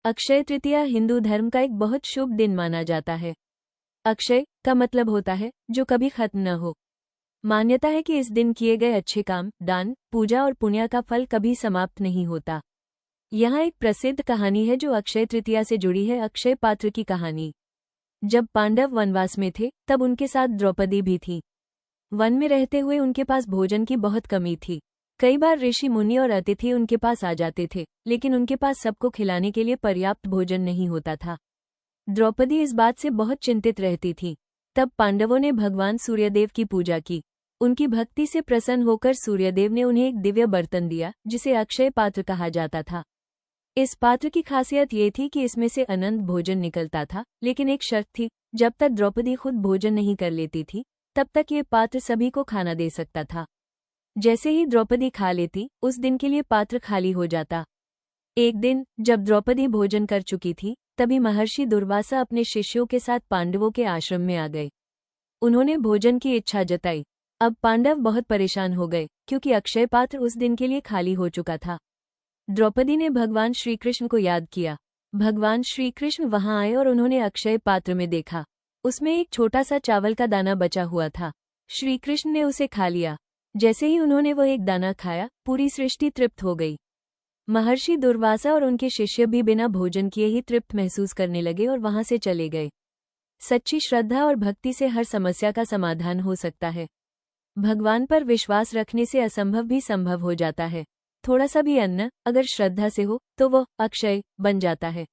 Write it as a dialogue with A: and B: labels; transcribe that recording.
A: अक्षय तृतीया हिंदू धर्म का एक बहुत शुभ दिन माना जाता है। अक्षय का मतलब होता है जो कभी खत्म न हो। मान्यता है कि इस दिन किए गए अच्छे काम, दान, पूजा और पुण्य का फल कभी समाप्त नहीं होता। यहाँ एक प्रसिद्ध कहानी है जो अक्षय तृतीया से जुड़ी है, अक्षय पात्र की कहानी। जब पांडव वनवास में थे तब उनके साथ द्रौपदी भी थी। वन में रहते हुए उनके पास भोजन की बहुत कमी थी। कई बार ऋषि मुनि और अतिथि उनके पास आ जाते थे, लेकिन उनके पास सबको खिलाने के लिए पर्याप्त भोजन नहीं होता था। द्रौपदी इस बात से बहुत चिंतित रहती थी। तब पांडवों ने भगवान सूर्यदेव की पूजा की। उनकी भक्ति से प्रसन्न होकर सूर्यदेव ने उन्हें एक दिव्य बर्तन दिया जिसे अक्षय पात्र कहा जाता था। इस पात्र की खासियत ये थी कि इसमें से अनंत भोजन निकलता था, लेकिन एक शर्त थी, जब तक द्रौपदी खुद भोजन नहीं कर लेती थी तब तक ये पात्र सभी को खाना दे सकता था। जैसे ही द्रौपदी खा लेती, उस दिन के लिए पात्र खाली हो जाता। एक दिन जब द्रौपदी भोजन कर चुकी थी, तभी महर्षि दुर्वासा अपने शिष्यों के साथ पांडवों के आश्रम में आ गए। उन्होंने भोजन की इच्छा जताई। अब पांडव बहुत परेशान हो गए क्योंकि अक्षय पात्र उस दिन के लिए खाली हो चुका था। द्रौपदी ने भगवान श्रीकृष्ण को याद किया। भगवान श्रीकृष्ण वहां आए और उन्होंने अक्षय पात्र में देखा, उसमें एक छोटा सा चावल का दाना बचा हुआ था। श्रीकृष्ण ने उसे खा लिया। जैसे ही उन्होंने वह एक दाना खाया, पूरी सृष्टि तृप्त हो गई। महर्षि दुर्वासा और उनके शिष्य भी बिना भोजन किए ही तृप्त महसूस करने लगे और वहां से चले गए। सच्ची श्रद्धा और भक्ति से हर समस्या का समाधान हो सकता है। भगवान पर विश्वास रखने से असंभव भी संभव हो जाता है। थोड़ा सा भी अन्न अगर श्रद्धा से हो तो वह अक्षय बन जाता है।